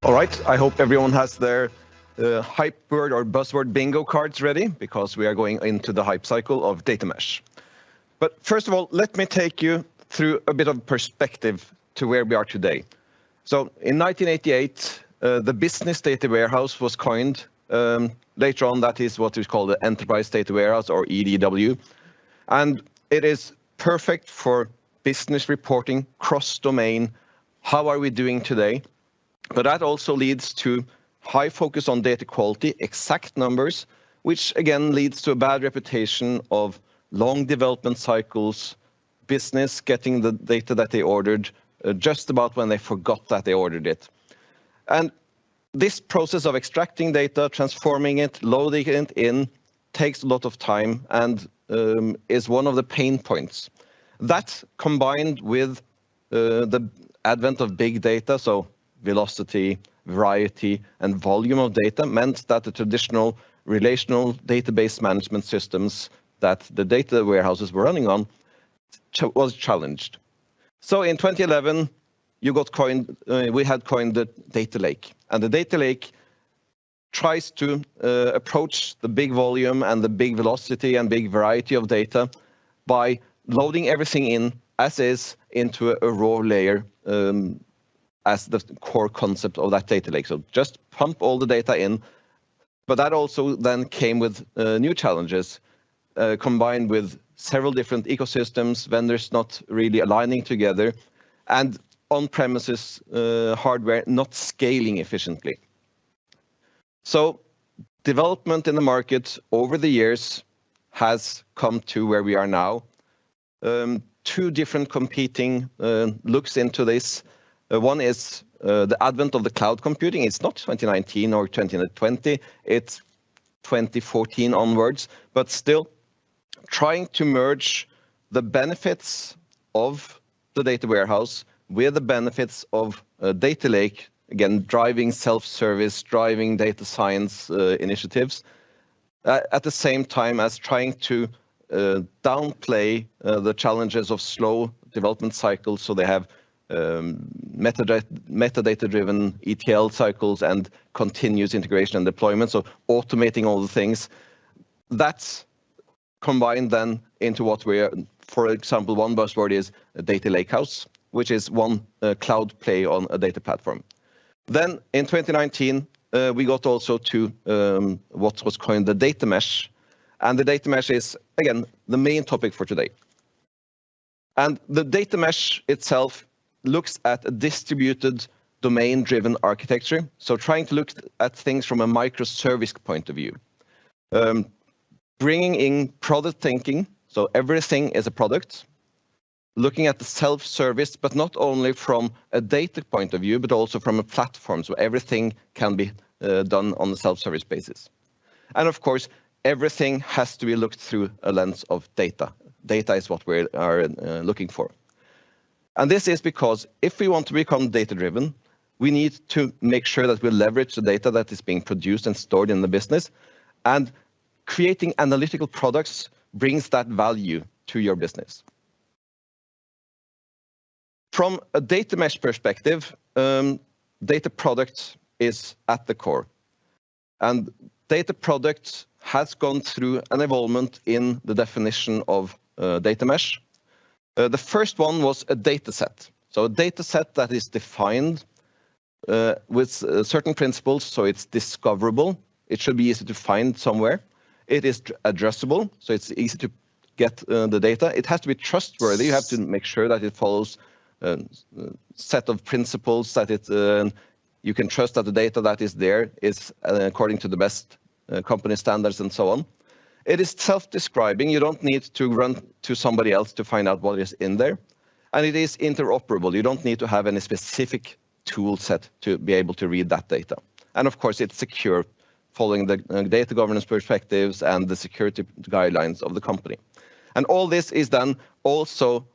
All right, I hope everyone has their hype word or buzzword bingo cards ready because we are going into the hype cycle of data mesh. But first of all, let me take you through a bit of perspective to where we are today. So in 1988, the business data warehouse was coined. Later on, that is what is called the enterprise data warehouse or EDW. And it is perfect for business reporting, cross-domain. How are we doing today? But that also leads to high focus on data quality, exact numbers, which again leads to a bad reputation of long development cycles, business getting the data that they ordered just about when they forgot that they ordered it. And this process of extracting data, transforming it, loading it in, takes a lot of time and is one of the pain points. That combined with the advent of big data, so velocity, variety, and volume of data meant that the traditional relational database management systems that the data warehouses were running on was challenged. So in 2011, we had coined the data lake. And the data lake tries to approach the big volume and the big velocity and big variety of data by loading everything in as is into a raw layer as the core concept of that data lake. So just pump all the data in. But that also then came with new challenges combined with several different ecosystems, vendors not really aligning together, and on-premises hardware not scaling efficiently. So development in the market over the years has come to where we are now. Two different competing looks into this. One is the advent of the cloud computing. It's not 2019 or 2020, it's 2014 onwards, but still trying to merge the benefits of the data warehouse with the benefits of a data lake, again, driving self-service, driving data science initiatives, at the same time as trying to downplay the challenges of slow development cycles, so they have metadata-driven ETL cycles and continuous integration and deployment, so automating all the things. That's combined then into what we are, for example, one buzzword is a data lakehouse, which is one cloud play on a data platform. Then in 2019, we got also to what was coined the data mesh. And the data mesh is, again, the main topic for today. And the data mesh itself looks at a distributed domain-driven architecture. So trying to look at things from a microservice point of view. Bringing in product thinking, so everything is a product. Looking at the self-service, but not only from a data point of view, but also from a platform, so everything can be done on a self-service basis. And of course, everything has to be looked through a lens of data. Data is what we are looking for. And this is because if we want to become data-driven, we need to make sure that we leverage the data that is being produced and stored in the business. And creating analytical products brings that value to your business. From a data mesh perspective, data product is at the core. And data product has gone through an evolvement in the definition of data mesh. The first one was a data set. So a data set that is defined with certain principles, so it's discoverable. It should be easy to find somewhere. It is addressable, so it's easy to get the data. It has to be trustworthy. You have to make sure that it follows a set of principles, that you can trust that the data that is there is according to the best company standards and so on. It is self-describing. You don't need to run to somebody else to find out what is in there. And it is interoperable. You don't need to have any specific tool set to be able to read that data. And of course, it's secure, following the data governance perspectives and the security guidelines of the company. And all this is then also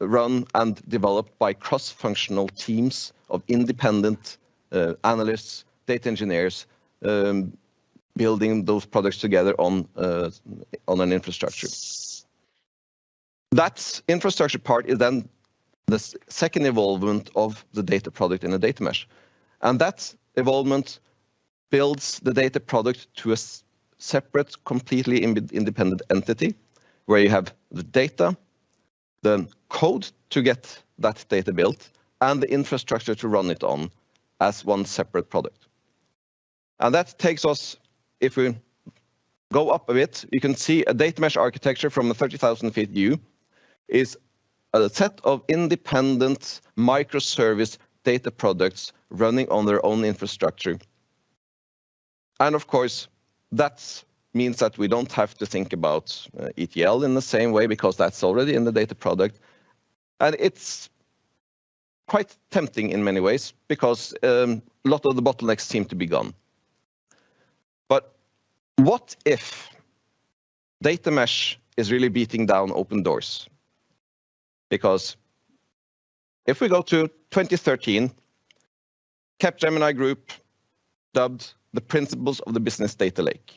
run and developed by cross-functional teams of independent analysts, data engineers, building those products together on an infrastructure. That infrastructure part is then the second evolvement of the data product in a data mesh. And that involvement builds the data product to a separate, completely independent entity where you have the data, the code to get that data built, and the infrastructure to run it on as one separate product. And that takes us, if we go up a bit, you can see a data mesh architecture from a 30,000 feet view is a set of independent microservice data products running on their own infrastructure. And of course, that means that we don't have to think about ETL in the same way because that's already in the data product. And it's quite tempting in many ways because a lot of the bottlenecks seem to be gone. But what if data mesh is really beating down open doors? Because if we go to 2013, Capgemini Group dubbed the principles of the business data lake.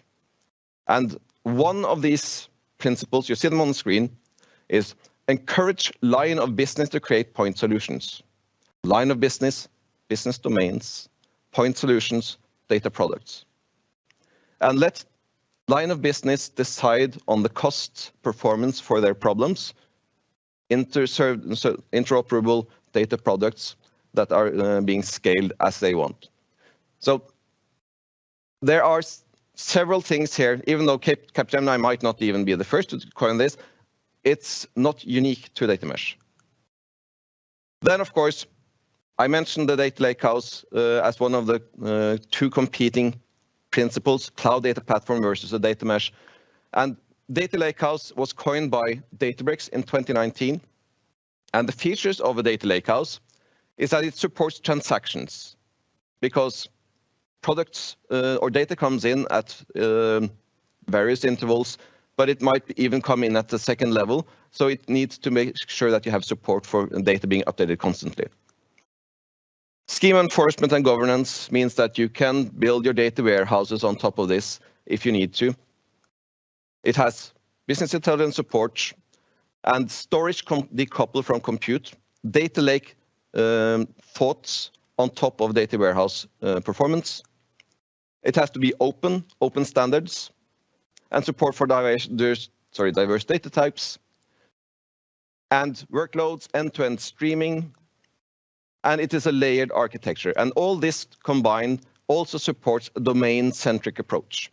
And one of these principles, you see them on the screen, is encourage line of business to create point solutions. Line of business, business domains, point solutions, data products. And let line of business decide on the cost performance for their problems, interoperable data products that are being scaled as they want. So there are several things here, even though Capgemini might not even be the first to coin this, it's not unique to data mesh. Then, of course, I mentioned the data lakehouse as one of the two competing principles, cloud data platform versus a data mesh. And data lakehouse was coined by Databricks in 2019. And the features of a data lakehouse is that it supports transactions because products or data comes in at various intervals, but it might even come in at the second level. So it needs to make sure that you have support for data being updated constantly. Schema enforcement and governance means that you can build your data warehouses on top of this if you need to. It has business intelligence support and storage decoupled from compute, data lake thoughts on top of data warehouse performance. It has to be open standards, and support for diverse data types, and workloads, end-to-end streaming, and it is a layered architecture. And all this combined also supports a domain-centric approach.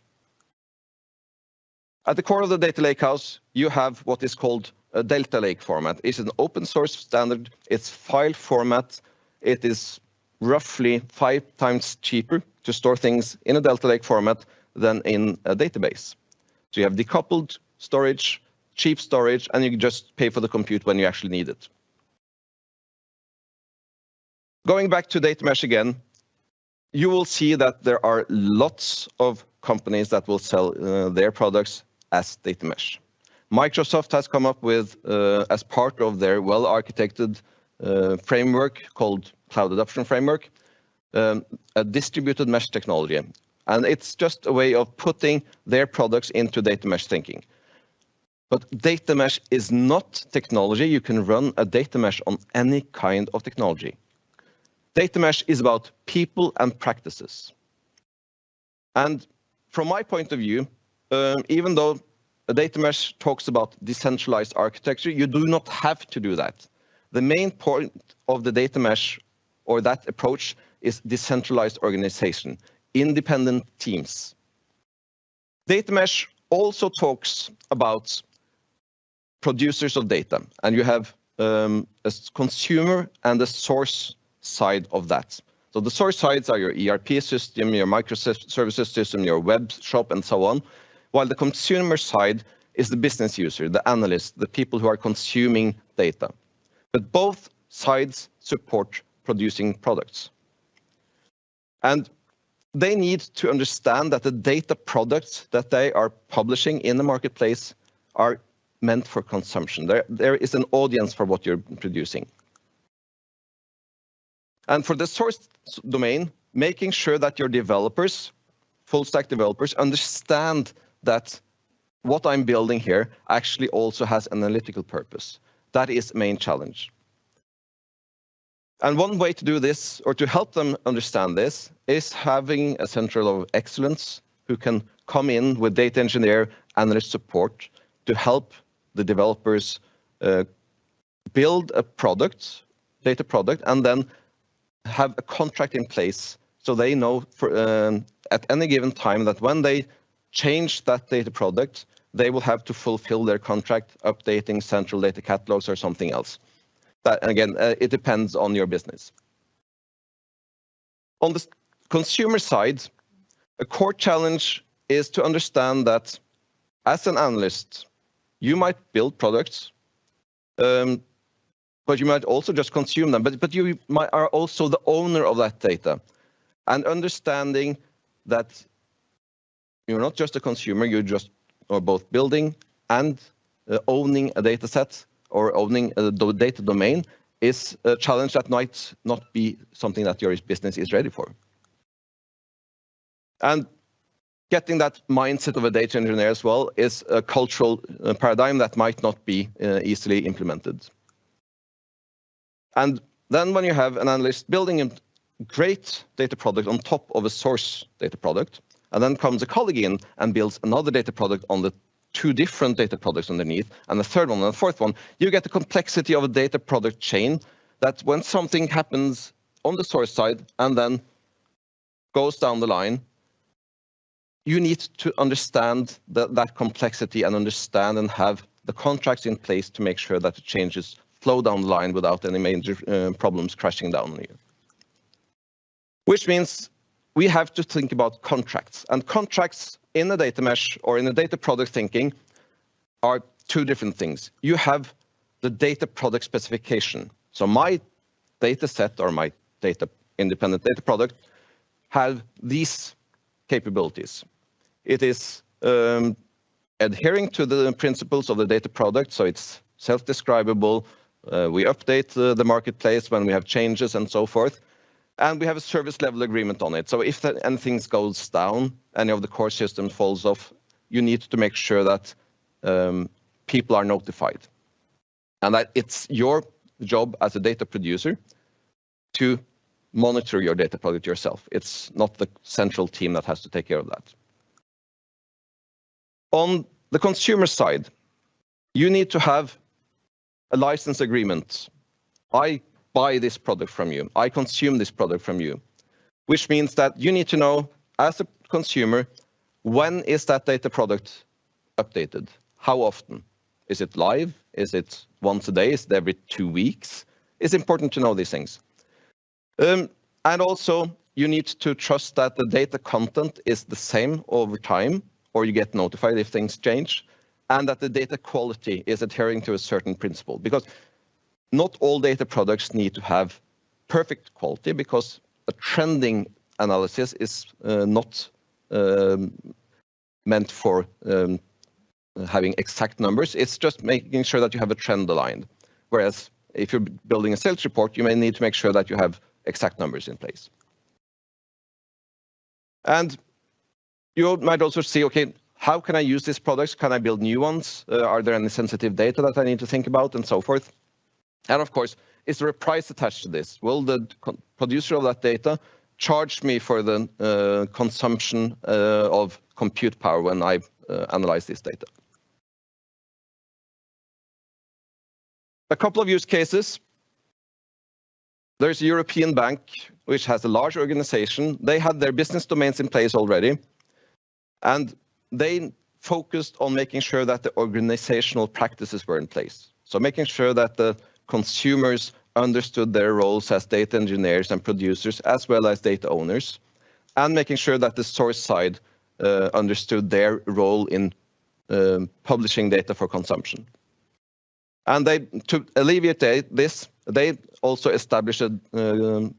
At the core of the data lakehouse, you have what is called a Delta Lake format. It's an open source standard. It's file format. It is roughly 5 times cheaper to store things in a Delta Lake format than in a database. So you have decoupled storage, cheap storage, and you just pay for the compute when you actually need it. Going back to data mesh again, you will see that there are lots of companies that will sell their products as data mesh. Microsoft has come up with, as part of their well-architected framework called Cloud Adoption Framework, a distributed mesh technology. And it's just a way of putting their products into data mesh thinking. But data mesh is not technology. You can run a data mesh on any kind of technology. Data mesh is about people and practices. And from my point of view, even though a data mesh talks about decentralized architecture, you do not have to do that. The main point of the data mesh or that approach is decentralized organization, independent teams. Data mesh also talks about producers of data, and you have a consumer and a source side of that. So the source sides are your ERP system, your microservices system, your web shop, and so on, while the consumer side is the business user, the analyst, the people who are consuming data. But both sides support producing products. And they need to understand that the data products that they are publishing in the marketplace are meant for consumption. There is an audience for what you're producing. And for the source domain, making sure that your developers, full stack developers, understand that what I'm building here actually also has an analytical purpose. That is the main challenge. And one way to do this, or to help them understand this, is having a center of excellence who can come in with data engineer, analyst support to help the developers build a product, data product, and then have a contract in place so they know at any given time that when they change that data product, they will have to fulfill their contract, updating central data catalogs or something else. That, again, it depends on your business. On the consumer side, a core challenge is to understand that as an analyst, you might build products, but you might also just consume them. But you are also the owner of that data, and understanding that you're not just a consumer, are both building and owning a data set or owning a data domain is a challenge that might not be something that your business is ready for. And getting that mindset of a data engineer as well is a cultural paradigm that might not be easily implemented. And then when you have an analyst building a great data product on top of a source data product, and then comes a colleague in and builds another data product on the two different data products underneath, and the third one and the fourth one, you get the complexity of a data product chain that when something happens on the source side and then goes down the line, you need to understand that complexity and understand and have the contracts in place to make sure that the changes flow down the line without any major problems crashing down on you. Which means we have to think about contracts. And contracts in a data mesh or in a data product thinking are two different things. You have the data product specification. So my data set or my data independent data product have these capabilities. It is adhering to the principles of the data product, so it's self-describable. We update the marketplace when we have changes and so forth. And we have a service level agreement on it. So if anything goes down, any of the core system falls off, you need to make sure that people are notified. And that it's your job as a data producer to monitor your data product yourself. It's not the central team that has to take care of that. On the consumer side, you need to have a license agreement. I buy this product from you. I consume this product from you, which means that you need to know as a consumer, when is that data product updated? How often? Is it live? Is it once a day? Is it every 2 weeks? It's important to know these things. And also, you need to trust that the data content is the same over time, or you get notified if things change, and that the data quality is adhering to a certain principle. Because not all data products need to have perfect quality, because a trending analysis is not meant for having exact numbers. It's just making sure that you have a trend aligned. Whereas if you're building a sales report, you may need to make sure that you have exact numbers in place. And you might also see, okay, how can I use these products? Can I build new ones? Are there any sensitive data that I need to think about, and so forth? And of course, is there a price attached to this? Will the producer of that data charge me for the consumption of compute power when I analyze this data? A couple of use cases. There's a European bank which has a large organization. They had their business domains in place already, and they focused on making sure that the organizational practices were in place. So making sure that the consumers understood their roles as data engineers and producers, as well as data owners, and making sure that the source side understood their role in publishing data for consumption. And to alleviate this, they also established a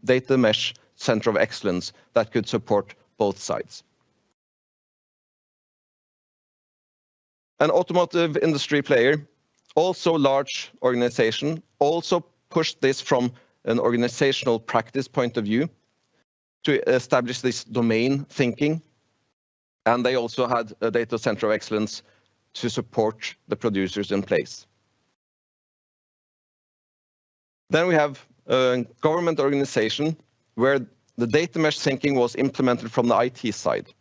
data mesh center of excellence that could support both sides. An automotive industry player, also large organization, also pushed this from an organizational practice point of view to establish this domain thinking. And they also had a data center of excellence to support the producers in place. Then we have government organization where the data mesh thinking was implemented from the IT side.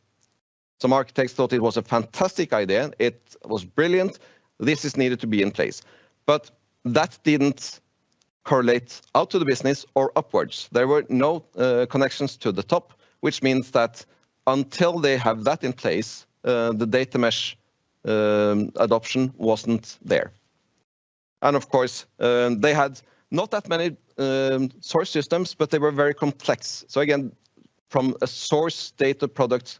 Some architects thought it was a fantastic idea. It was brilliant. This is needed to be in place. But that didn't correlate out to the business or upwards. There were no connections to the top, which means that until they have that in place, the data mesh adoption wasn't there. And of course, they had not that many source systems, but they were very complex. So again, from a source data product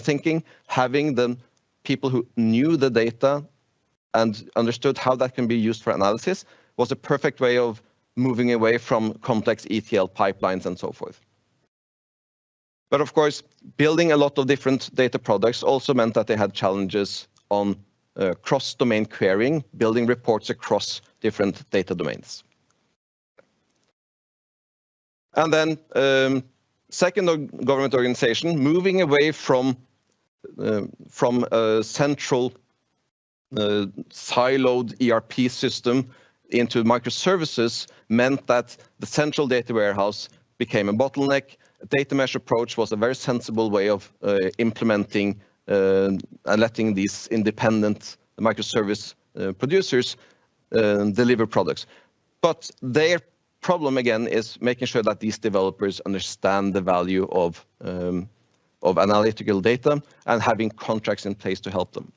thinking, having the people who knew the data and understood how that can be used for analysis was a perfect way of moving away from complex ETL pipelines and so forth. But of course, building a lot of different data products also meant that they had challenges on cross-domain querying, building reports across different data domains. And then second government organization, moving away from a central siloed ERP system into microservices meant that the central data warehouse became a bottleneck. A data mesh approach was a very sensible way of implementing and letting these independent microservice producers deliver products. But their problem again is making sure that these developers understand the value of analytical data and having contracts in place to help them.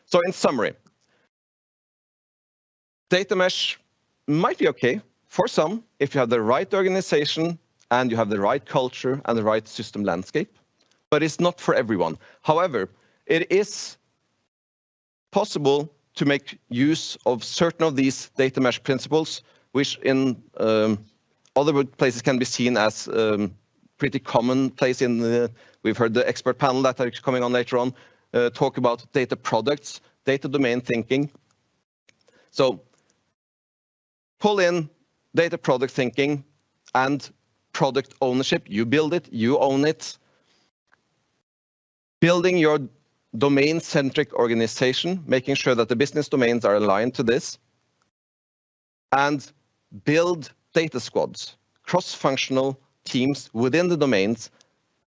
So in summary, data mesh might be okay for some if you have the right organization and you have the right culture and the right system landscape, but it's not for everyone. However, it is possible to make use of certain of these data mesh principles, which in other places can be seen as pretty commonplace in the, we've heard the expert panel that are coming on later on talk about data products, data domain thinking. So pull in data product thinking and product ownership. You build it, you own it. Building your domain-centric organization, making sure that the business domains are aligned to this. And build data squads, cross-functional teams within the domains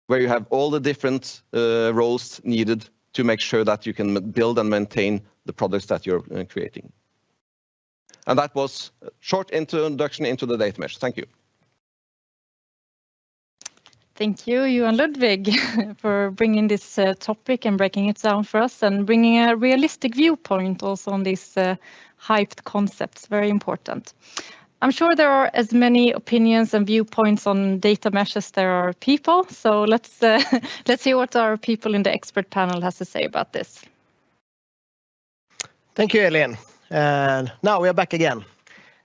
where you have all the different roles needed to make sure that you can build and maintain the products that you're creating. And that was a short introduction into the data mesh. Thank you. Thank you, Johan Ludvig, for bringing this topic and breaking it down for us and bringing a realistic viewpoint also on these hyped concepts. Very important. I'm sure there are as many opinions and viewpoints on data mesh as there are people. So let's hear what our people in the expert panel has to say about this. Thank you, Elin. Now we are back again.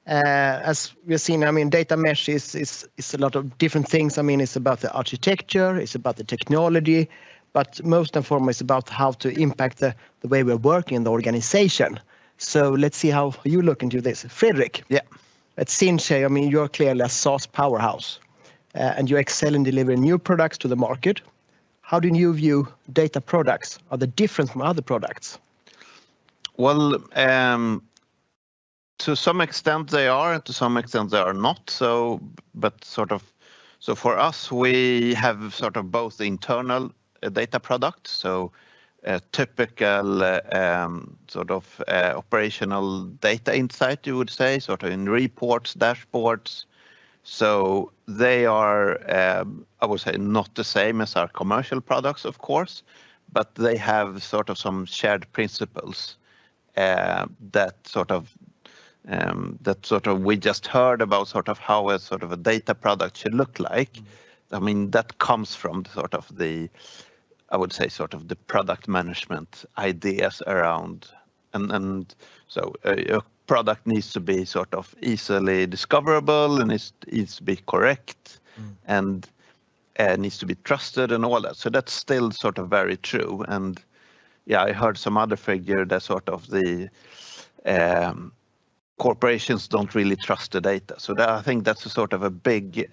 As we've seen, I mean, data mesh is a lot of different things. I mean, it's about the architecture, it's about the technology, but most and foremost, it's about how to impact the way we're working in the organization. So let's see how you look into this. Fredrik, yeah. At Sinch, I mean, you're clearly a SaaS powerhouse, and you excel in delivering new products to the market. How do you view data products? Are they different from other products? Well, to some extent they are, and to some extent they are not. So, but sort of, so for us, we have sort of both the internal data product, so a typical sort of operational data insight, you would say, sort of in reports, dashboards. So they are, I would say, not the same as our commercial products, of course, but they have sort of some shared principles that sort of we just heard about, sort of how a sort of a data product should look like. I mean, that comes from sort of the, I would say, sort of the product management ideas around, and so a product needs to be sort of easily discoverable, and it needs to be correct, and needs to be trusted and all that. So that's still sort of very true. And yeah, I heard some other figure that sort of the corporations don't really trust the data. So that, I think that's a sort of a big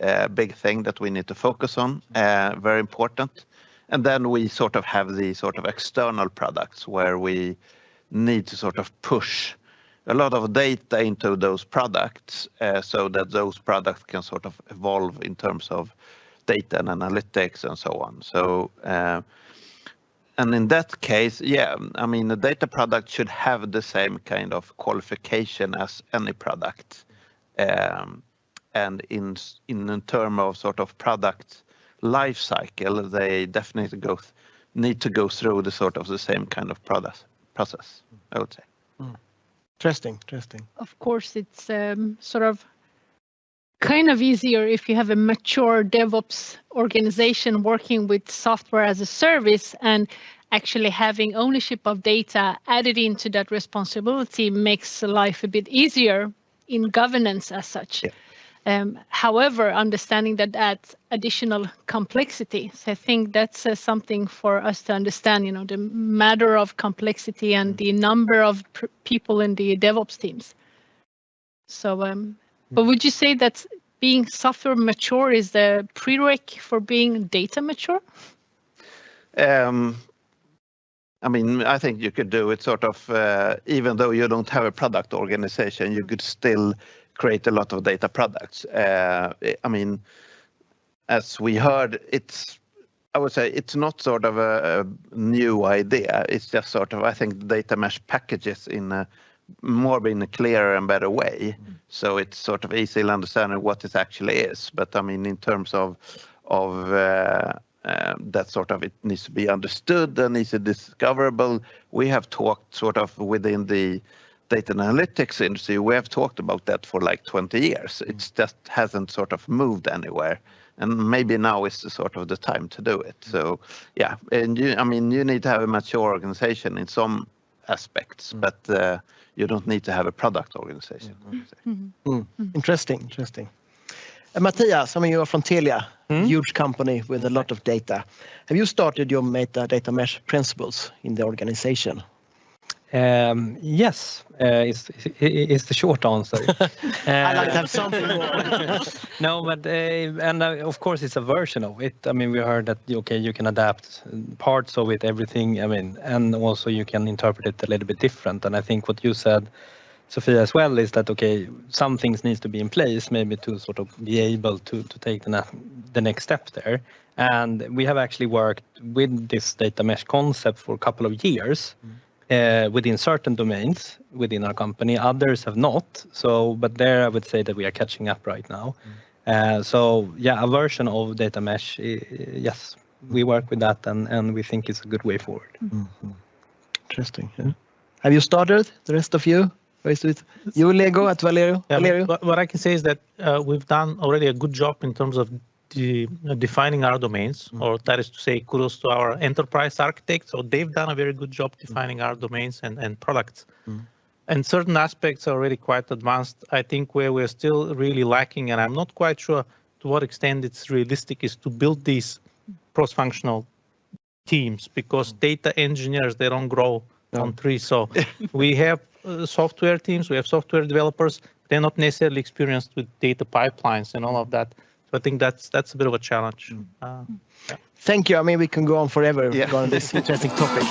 thing that we need to focus on, very important. And then we sort of have the sort of external products where we need to sort of push a lot of data into those products so that those products can sort of evolve in terms of data and analytics and so on. So, and in that case, yeah, I mean, the data product should have the same kind of qualification as any product. And in terms of sort of product life cycle, they definitely need to go through the same kind of process, I would say. Interesting. Of course, it's sort of kind of easier if you have a mature DevOps organization working with software as a service, and actually having ownership of data added into that responsibility makes life a bit easier in governance as such. Yeah. However, understanding that adds additional complexity. So I think that's something for us to understand, the matter of complexity and the number of people in the DevOps teams. So, but would you say that being software mature is the prereq for being data mature? I mean, I think you could do it sort of, even though you don't have a product organization, you could still create a lot of data products. I mean, as we heard, I would say it's not sort of a new idea. It's just sort of, I think, the data mesh packages in a clearer and better way. So it's sort of easy to understand what it actually is. But I mean, in terms of that sort of, it needs to be understood and easily discoverable. We have talked sort of within the data analytics industry, we have talked about that for like 20 years. It just hasn't sort of moved anywhere. And maybe now is the time to do it. So yeah, and you need to have a mature organization in some aspects, but you don't need to have a product organization. Interesting. Matthias, you are from Telia, huge company with a lot of data. Have you started your data mesh principles in the organization? Yes, is the short answer. I like to have something more. No, but of course it's a version of it. I mean, we heard that you can adapt parts of it, everything. I mean, and also you can interpret it a little bit different. And I think what you said, Sophia, as well, is that some things needs to be in place, maybe to sort of be able to take the next step there. And we have actually worked with this data mesh concept for a couple of years. Within certain domains within our company, others have not. So, but there I would say that we are catching up right now. So yeah, a version of data mesh, yes, we work with that and we think it's a good way forward. Interesting. Yeah. Have you started, the rest of you? You, Lego, at Valerio? Yeah, what I can say is that we've done already a good job in terms of defining our domains, or that is to say, kudos to our enterprise architects. So they've done a very good job defining our domains and products. And certain aspects are already quite advanced. I think where we're still really lacking, and I'm not quite sure to what extent it's realistic, is to build these cross-functional teams, because data engineers, they don't grow on trees. So we have software teams, we have software developers, they're not necessarily experienced with data pipelines and all of that. I think that's a bit of a challenge. Thank you. I mean, we can go on forever on this interesting topic.